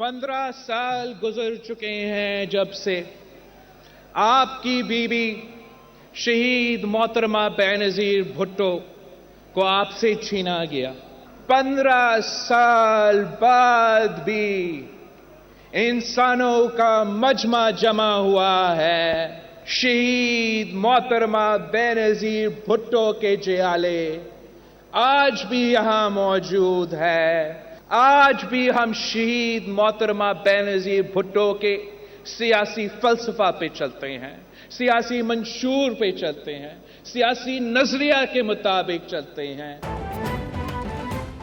15 साल गुजर चुके हैं जब से आपकी बीबी शहीद मोहतरमा बेनजीर भुट्टो को आपसे छीना गया। 15 साल बाद भी इंसानों का मजमा जमा हुआ है। शहीद मोहतरमा बेनजीर भुट्टो के जियाले आज भी यहां मौजूद है। आज भी हम शहीद मोहतरमा बेनजीर भुट्टो के सियासी फलसफा पे चलते हैं, सियासी मंशूर पे चलते हैं, सियासी नजरिया के मुताबिक चलते हैं।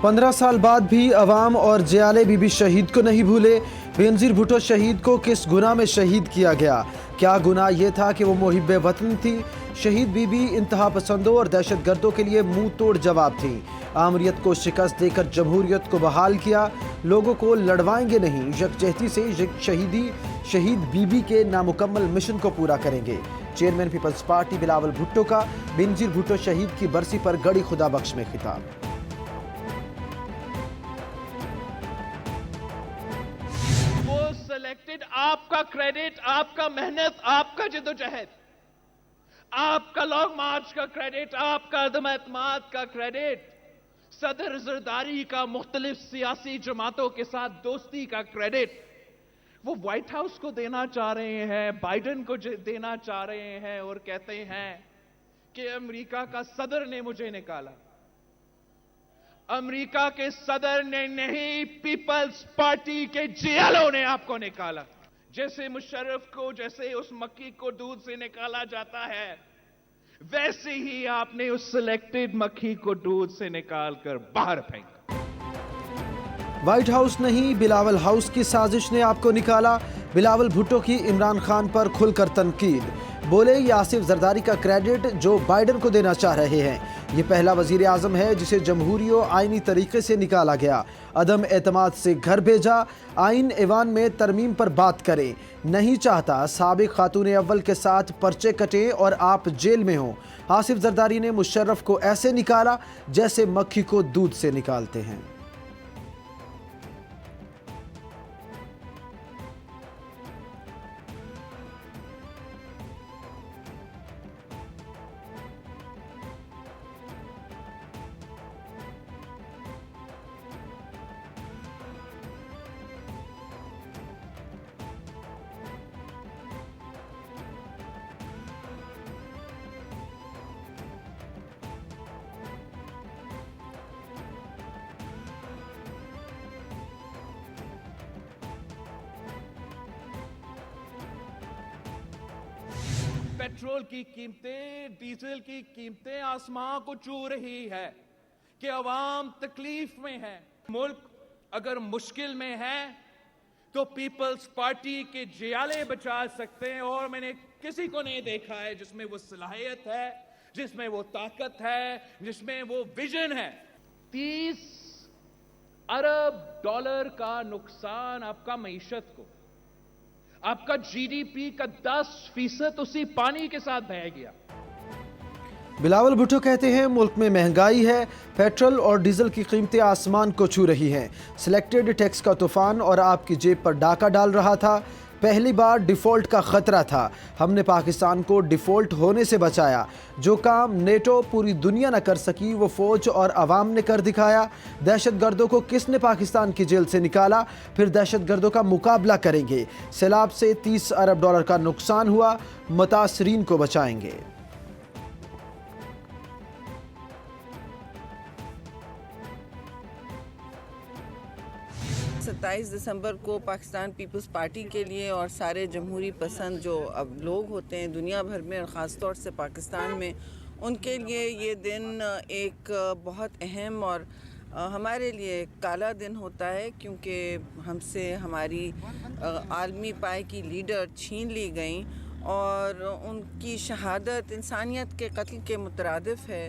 15 साल बाद भी अवाम और जियाले बीबी शहीद को नहीं भूले। बेनजीर भुट्टो शहीद को किस गुनाह में शहीद किया गया? क्या गुनाह ये था कि वो मुहिब्बे वतन थी? शहीद बीबी इंतहा पसंदों और दहशतगर्दों के लिए मुंह तोड़ जवाब थी। आमरीत को शिकस्त देकर जमहूरियत को बहाल किया। लोगों को लड़वाएंगे नहीं, यकजहती से शहीद बीबी के नामुकम्मल मिशन को पूरा करेंगे। चेयरमैन पीपल्स पार्टी बिलावल भुट्टो का बेनजीर भुट्टो शहीद की बरसी पर गड़ी खुदा बख्श में खिताब। वो सिलेक्टेड, आपका क्रेडिट, आपका मेहनत, आपका जिद्दोजहद, आपका लॉन्ग मार्च का क्रेडिट, आपका अदम एतमाद का क्रेडिट, सदर जरदारी का मुख्तलिफ सियासी जमातों के साथ दोस्ती का क्रेडिट वो व्हाइट हाउस को देना चाह रहे हैं, बाइडेन को देना चाह रहे हैं और कहते हैं कि अमेरिका का सदर ने मुझे निकाला। अमेरिका के सदर ने नहीं, पीपल्स पार्टी के जियालों ने आपको निकाला। जैसे मुशर्रफ को, जैसे उस मक्खी को दूध से निकाला जाता है, वैसे ही आपने उस सिलेक्टेड मक्खी को दूध से निकालकर बाहर फेंका। व्हाइट हाउस नहीं, बिलावल हाउस की साजिश ने आपको निकाला। बिलावल भुट्टो की इमरान खान पर खुलकर तनकीद। बोले ये आसिफ जरदारी का क्रेडिट जो बाइडेन को देना चाह रहे हैं। ये पहला वजीर आजम है जिसे जमहूरी और आइनी तरीके से निकाला गया, अदम एतमाद से घर भेजा। आइन ऐवान में तरमीम पर बात करें, नहीं चाहता साबिक खातून अव्वल के साथ पर्चे कटें और आप जेल में हों। आसिफ जरदारी ने मुशर्रफ को ऐसे निकाला जैसे मक्खी को दूध से निकालते हैं। पेट्रोल की कीमतें, डीजल की कीमतें आसमां को छू रही है कि अवाम तकलीफ में है। मुल्क अगर मुश्किल में है तो पीपल्स पार्टी के जियाले बचा सकते हैं, और मैंने किसी को नहीं देखा है जिसमें वो सलाहियत है, जिसमें वो ताकत है, जिसमें वो विजन है। 30 अरब डॉलर का नुकसान आपका मईशत को, आपका जीडीपी का 10% उसी पानी के साथ बह गया। बिलावल भुट्टो कहते हैं मुल्क में महंगाई है, पेट्रोल और डीजल की कीमतें आसमान को छू रही हैं। सिलेक्टेड टैक्स का तूफान और आपकी जेब पर डाका डाल रहा था। पहली बार डिफ़ॉल्ट का ख़तरा था, हमने पाकिस्तान को डिफ़ॉल्ट होने से बचाया। जो काम नेटो पूरी दुनिया न कर सकी वो फ़ौज और अवाम ने कर दिखाया। दहशतगर्दों को किसने पाकिस्तान की जेल से निकाला, फिर दहशतगर्दों का मुकाबला करेंगे। सैलाब से 30 अरब डॉलर का नुकसान हुआ, मुतासरीन को बचाएंगे। 27 दिसंबर को पाकिस्तान पीपल्स पार्टी के लिए और सारे जमहूरी पसंद जो अब लोग होते हैं दुनिया भर में और ख़ास तौर से पाकिस्तान में, उनके लिए ये दिन एक बहुत अहम और हमारे लिए काला दिन होता है, क्योंकि हमसे हमारी आलमी पाए की लीडर छीन ली गई और उनकी शहादत इंसानियत के कत्ल के मुतरादिफ है।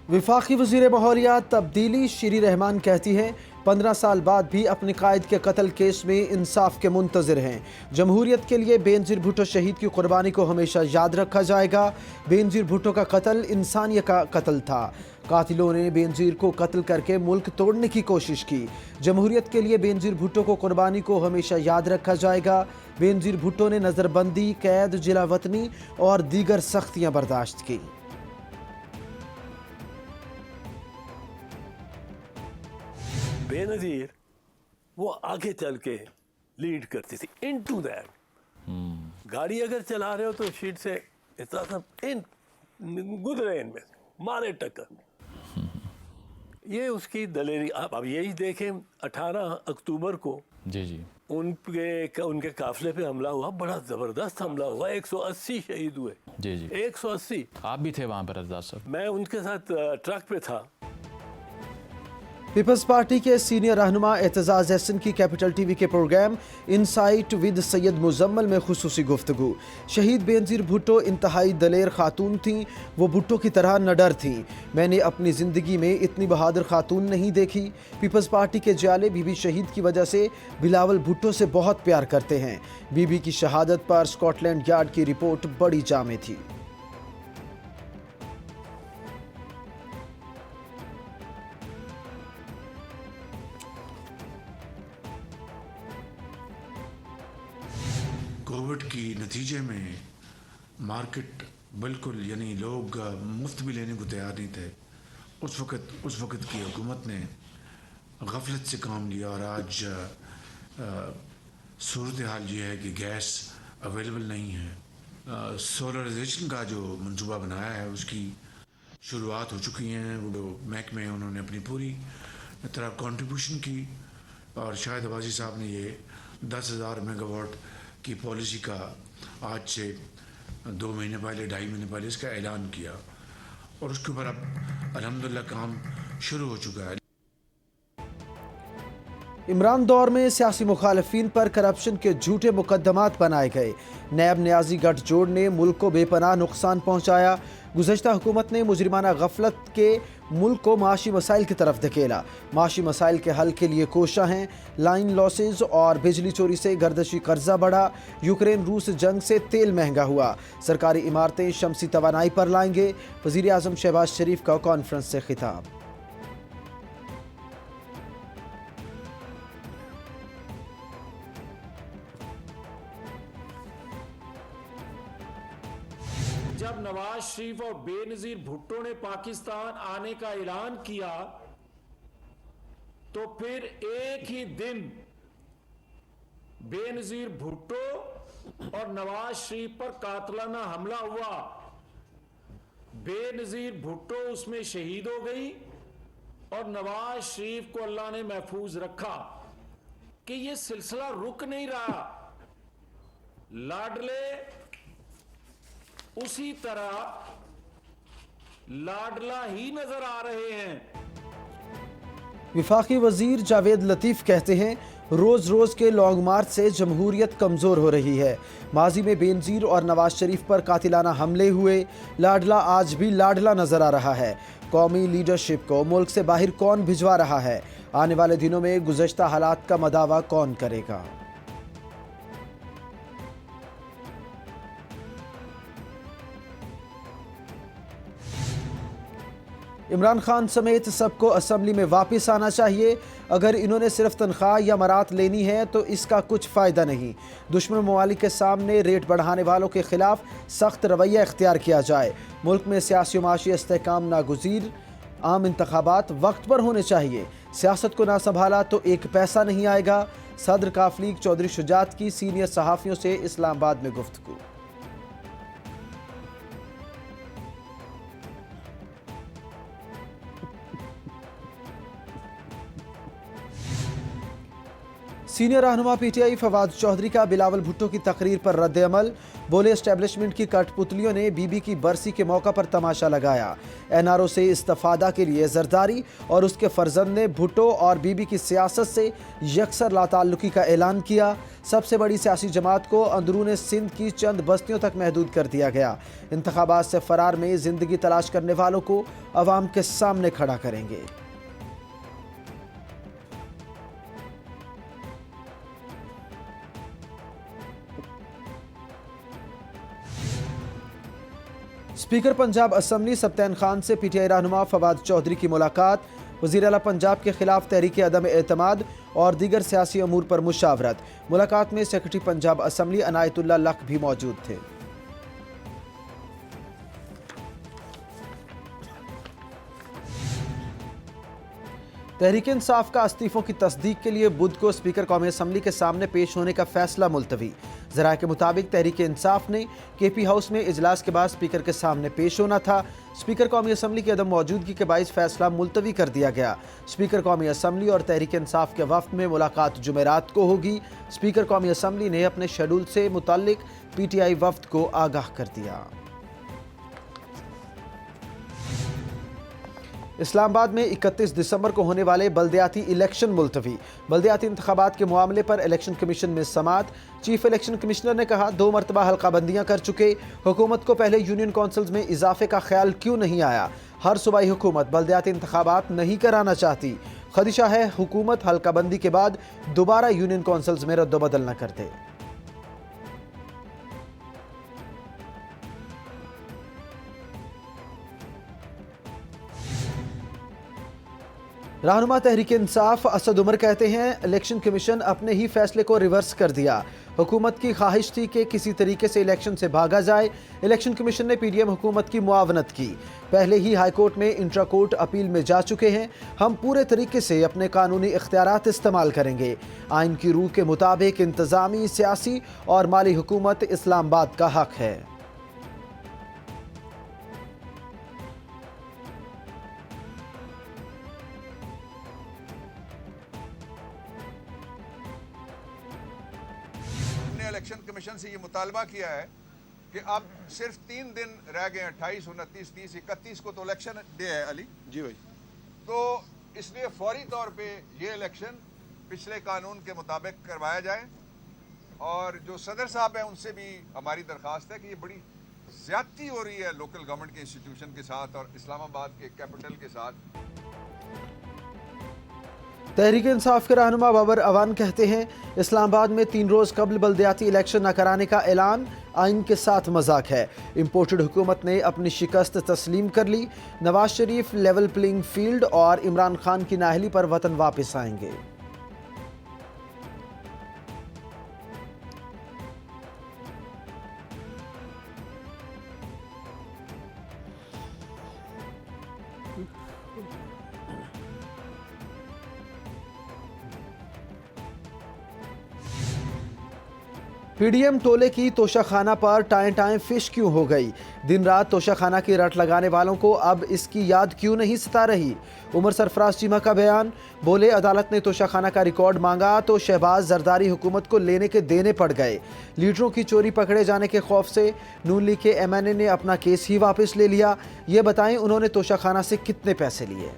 वफाकी वज़ीर माहौलियात तब्दीली शीरी रहमान कहती हैं 15 साल बाद भी अपने कायद के कत्ल केस में इंसाफ के मुंतज़िर हैं। जमहूरियत के लिए बेनज़ीर भुट्टो शहीद की कुर्बानी को हमेशा याद रखा जाएगा। बेनज़ीर भुट्टो का कत्ल इंसानियत का कत्ल था। कातिलों ने बेनज़ीर को कत्ल करके मुल्क तोड़ने की कोशिश की। जमहूरियत के लिए बेनज़ीर भुट्टो को कुर्बानी को हमेशा याद रखा जाएगा। बेनज़ीर भुट्टो ने नज़रबंदी, कैद, जिला वतनी और दीगर सख्तियाँ बर्दाश्त की। बेनज़ीर वो आगे चल के लीड करती थी इनटू दैट। गाड़ी अगर चला रहे हो तो शीट से इतना सा इन गुजरे इनमें मारे टक्कर। ये उसकी दलेरी। आप अब यही देखें 18 अक्टूबर को जी उनके काफिले पे हमला हुआ, बड़ा जबरदस्त हमला हुआ, 180 शहीद हुए। जी 180। आप भी थे वहाँ पर रज़ा साहब? मैं उनके साथ ट्रक पे था। पीपल्स पार्टी के सीनियर रहनुमा एतजाज़ एहसन की कैपिटल टीवी के programme Insight with Syed Muzammil में खुसूसी गुफ्तगू। शहीद बेनज़ीर भुट्टो इंतहाई दलेर खातून थीं। वो भुट्टो की तरह निडर थीं। मैंने अपनी ज़िंदगी में इतनी बहादुर खातून नहीं देखी। पीपल्स पार्टी के जाले बीबी शहीद की वजह से बिलावल भुट्टो से बहुत प्यार करते हैं। बीबी की शहादत पर स्कॉटलैंड यार्ड की रिपोर्ट बड़ी जामे थी। कोविड की नतीजे में मार्केट बिल्कुल यानी लोग मुफ्त भी लेने को तैयार नहीं थे। उस वक़्त की हुकूमत ने गफलत से काम लिया और आज सूरत हाल ये है कि गैस अवेलेबल नहीं है। सोलराइजेशन का जो मंसूबा बनाया है उसकी शुरुआत हो चुकी है। वो महकमे उन्होंने अपनी पूरी तरह कंट्रीब्यूशन की और शायद अब्बासी साहब ने ये 10,000 मेगावाट की पॉलिसी का आज से 2 महीने पहले 2.5 महीने पहले इसका ऐलान किया और उसके ऊपर अब अल्हम्दुलिल्लाह काम शुरू हो चुका है। इमरान दौर में सियासी मुखालफीन पर करप्शन के झूठे मुकदमात बनाए गए। नैब न्याजी गठजोड़ ने मुल्क को बेपनाह नुकसान पहुंचाया। गुज़श्ता हुकूमत ने मुजरिमाना गफलत के मुल्क को माशी मसाइल की तरफ धकेला। माशी मसाइल के हल के लिए कोशा हैं। लाइन लॉसेज और बिजली चोरी से गर्दशी कर्जा बढ़ा। यूक्रेन रूस जंग से तेल महंगा हुआ। सरकारी इमारतें शमसी तवानाई पर लाएंगे। वज़ीर आज़म शहबाज शरीफ का कॉन्फ्रेंस से खिताब। जब नवाज शरीफ और बेनजीर भुट्टो ने पाकिस्तान आने का ऐलान किया तो फिर एक ही दिन बेनजीर भुट्टो और नवाज शरीफ पर कातलाना हमला हुआ। बेनजीर भुट्टो उसमें शहीद हो गई और नवाज शरीफ को अल्लाह ने महफूज रखा कि यह सिलसिला रुक नहीं रहा। लाडले उसी तरह लाडला ही नजर आ रहे हैं। वफाकी वजीर जावेद लतीफ़ कहते हैं रोज़ रोज़ के लॉन्ग मार्च से जमहूरियत कमज़ोर हो रही है। माजी में बेनज़ीर और नवाज शरीफ पर कातिलाना हमले हुए। लाडला आज भी लाडला नज़र आ रहा है। कौमी लीडरशिप को मुल्क से बाहर कौन भिजवा रहा है? आने वाले दिनों में गुज़श्ता हालात का मदावा कौन करेगा? इमरान खान समेत सबको असम्बली में वापस आना चाहिए। अगर इन्होंने सिर्फ तनख्वाह या मरात लेनी है तो इसका कुछ फ़ायदा नहीं। दुश्मन ममालिक के सामने रेट बढ़ाने वालों के खिलाफ सख्त रवैया इख्तियार किया जाए। मुल्क में सियासी व माशी इस्तेहकाम नागुज़ीर। आम इंतखाबात वक्त पर होने चाहिए। सियासत को ना संभाला तो एक पैसा नहीं आएगा। सदर काफ लीग चौधरी शुजात की सीनियर सहाफ़ियों से इस्लामाबाद में गुफ्तगू। सीनियर रहनुमा पीटीआई फवाद चौधरी का बिलावल भुट्टो की तकरीर पर रद्द अमल। बोले एस्टेब्लिशमेंट की कठपुतलियों ने बीबी की बरसी के मौका पर तमाशा लगाया। एनआरओ से इस्तफादा के लिए जरदारी और उसके फर्जंद ने भुट्टो और बीबी की सियासत से यकसर लाताल्लुकी का ऐलान किया। सबसे बड़ी सियासी जमात को अंदरून सिंध की चंद बस्तियों तक महदूद कर दिया गया। इंतखाबात से फरार में जिंदगी तलाश करने वालों को अवाम के सामने खड़ा करेंगे। स्पीकर पंजाब असम्बली सब्तैन खान से पीटीआई रहनुमा फवाद चौधरी की मुलाकात। वज़ीर आला पंजाब के खिलाफ तहरीक अदम एतमाद और दीगर सियासी अमूर पर मुशावरत। मुलाकात में सेक्रेटरी पंजाब असम्बली अनायतुल्लाह लख भी मौजूद थे। तहरीक इंसाफ का इस्तीफों की तस्दीक के लिए बुध को स्पीकर कौमी असम्बली के सामने पेश होने का फैसला मुलतवी। ज़राए के मुताबिक तहरीक इंसाफ ने केपी हाउस में इजलास के बाद स्पीकर के सामने पेश होना था। स्पीकर कौमी असम्बली की अदम मौजूदगी के बाइस फैसला मुलतवी कर दिया गया। स्पीकर कौमी असम्बली और तहरीक इंसाफ के वफ्द में मुलाकात जुमेरात को होगी। स्पीकर कौमी असम्बली ने अपने शेड्यूल से मुताल्लिक पीटीआई वफ्द को आगाह कर दिया। इस्लामाबाद में 31 दिसंबर को होने वाले बल्दियाती इलेक्शन मुलतवी। बल्दियाती इंतखाबात के मामले पर इलेक्शन कमीशन में समाअत। चीफ इलेक्शन कमिश्नर ने कहा 2 मरतबा हल्का बंदियाँ कर चुके, हुकूमत को पहले यूनियन काउंसिल्स में इजाफे का ख्याल क्यों नहीं आया। हर सूबाई हुकूमत बल्दियाती इंतखाबात नहीं कराना चाहती। खदशा है हुकूमत हल्का बंदी के बाद दोबारा यूनियन काउंसिल्स में रद्दोबदल न कर दे। रहनुमा तहरीक इंसाफ असद उमर कहते हैं इलेक्शन कमीशन अपने ही फैसले को रिवर्स कर दिया। हुकूमत की ख्वाहिश थी कि किसी तरीके से इलेक्शन से भागा जाए। इलेक्शन कमीशन ने पीडीएम हुकूमत की मुआवनत की। पहले ही हाई कोर्ट में इंट्रा कोर्ट अपील में जा चुके हैं। हम पूरे तरीके से अपने कानूनी इख्तियारात इस्तेमाल करेंगे। आइन की रूह के मुताबिक इंतजामी, सियासी और माली हुकूमत इस्लामाबाद का हक है। इलेक्शन कमीशन से ये मुतालबा किया है कि अब सिर्फ 3 दिन रह गए, 28, 29, 30, 31 को तो इलेक्शन डे है अली जी भाई, तो इसलिए फौरी तौर पे ये इलेक्शन पिछले कानून के मुताबिक करवाया जाए। और जो सदर साहब हैं उनसे भी हमारी दरख्वास्त है कि ये बड़ी ज्यादती हो रही है लोकल गवर्नमेंट के इंस्टीट्यूशन के साथ और इस्लामाबाद के कैपिटल के साथ। तहरीक इंसाफ के रहनुमा बाबर अवान कहते हैं इस्लामाबाद में 3 रोज़ कबल बल्दियाती इलेक्शन न कराने का ऐलान आइन के साथ मजाक है। इम्पोर्टेड हुकूमत ने अपनी शिकस्त तस्लीम कर ली। Nawaz Sharif level playing field और इमरान खान की नाअहली पर वतन वापस आएंगे। पीडीएम टोले की तोशाखाना पर टाएं टाएं फिश क्यों हो गई। दिन रात तोशाखाना की रट लगाने वालों को अब इसकी याद क्यों नहीं सता रही। उमर सरफराज चीमा का बयान। बोले अदालत ने तोशाखाना का रिकॉर्ड मांगा तो शहबाज जरदारी हुकूमत को लेने के देने पड़ गए। लीडरों की चोरी पकड़े जाने के खौफ से नून लीग के एमएनए ने अपना केस ही वापस ले लिया। ये बताएं उन्होंने तोशाखाना से कितने पैसे लिए।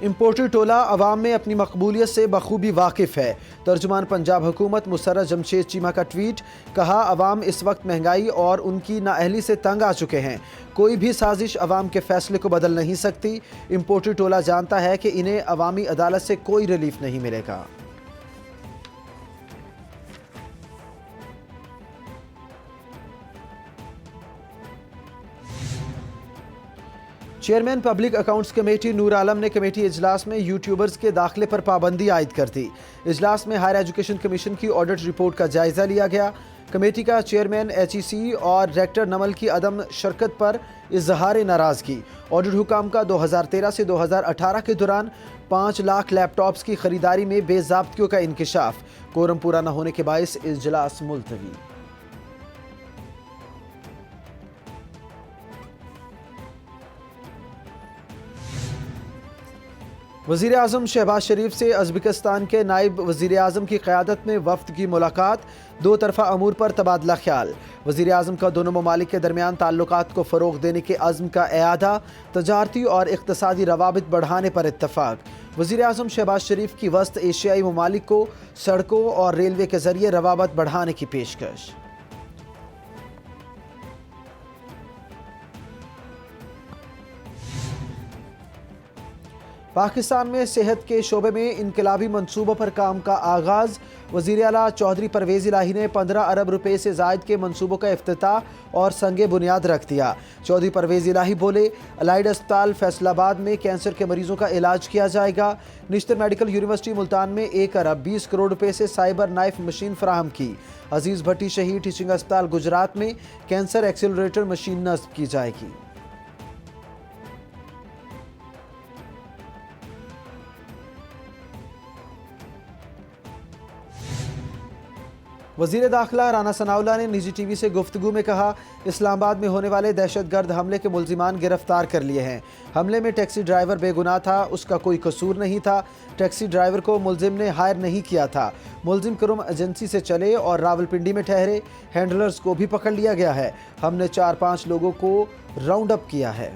इम्पोर्टेड टोला अवाम में अपनी मकबूलियत से बखूबी वाकिफ़ है। तर्जुमान पंजाब हुकूमत मुसर्रत जमशेद चीमा का ट्वीट। कहा अवाम इस वक्त महंगाई और उनकी नाअहली से तंग आ चुके हैं। कोई भी साजिश अवाम के फैसले को बदल नहीं सकती। इम्पोर्टेड टोला जानता है कि इन्हें अवामी अदालत से कोई रिलीफ नहीं मिलेगा। Chairman public accounts committee Noor Alam ने कमेटी इजलास में यूट्यूबर्स के दाखिले पर पाबंदी आयद कर दी। इजलास में हायर एजुकेशन कमीशन की ऑडिट रिपोर्ट का जायजा लिया गया। कमेटी का चेयरमैन HEC और डायरेक्टर नमल की अदम शिरकत पर इजहार नाराजगी। ऑडिट हुकाम का 2013 से 2018 के दौरान 5 लाख लैपटॉप्स की खरीदारी में बेज़ाब्तियों का इंकिशाफ। कोरम पूरा न होने के बायस इजलास मुलतवी। वज़ीर आज़म शहबाज शरीफ से उज़्बेकिस्तान के नायब वज़ीर आज़म की क़यादत में वफ़द की मुलाकात, दो तरफ़ा अमूर पर तबादला ख्याल। वज़ीर आज़म का दोनों ममालिक के दरमियान ताल्लुकात को फ़रोग़ देने के अज़्म का एआदा, तजारती और इक़्तिसादी रवाबित बढ़ाने पर इत्तफ़ाक़। वज़ीर आज़म शहबाज शरीफ की वस्त एशियाई ममालिक को सड़कों और रेलवे के ज़रिए रवाबत बढ़ाने की पेशकश। पाकिस्तान में सेहत के शोबे में इनकलाबी मंसूबों पर काम का आगाज़। वज़ीर आला चौधरी परवेज़ इलाही ने 15 अरब रुपए से ज़ायद के मंसूबों का इफ्तिताह और संगे बुनियाद रख दिया। चौधरी परवेज़ इलाही बोले, अलाइड अस्पताल फैसलाबाद में कैंसर के मरीजों का इलाज किया जाएगा। निश्तर मेडिकल यूनिवर्सिटी मुल्तान में 1 अरब 20 करोड़ रुपए से साइबर नाइफ मशीन फराहम की। अजीज़ भट्टी शहीद टीचिंग अस्पताल गुजरात में कैंसर एक्सेलरेटर मशीन नस्ब की जाएगी। वज़ीर दाखिला राना सनाउल्लाह ने निजी टीवी से गुफ्तगू में कहा, इस्लामाबाद में होने वाले दहशतगर्द हमले के मुल्जिमान गिरफ्तार कर लिए हैं। हमले में टैक्सी ड्राइवर बेगुनाह था, उसका कोई कसूर नहीं था। टैक्सी ड्राइवर को मुल्जिम ने हायर नहीं किया था। मुल्जिम क्रोम एजेंसी से चले और रावलपिंडी में ठहरे। हैंडलर्स को भी पकड़ लिया गया है। हमने 4-5 लोगों को राउंड अप किया है।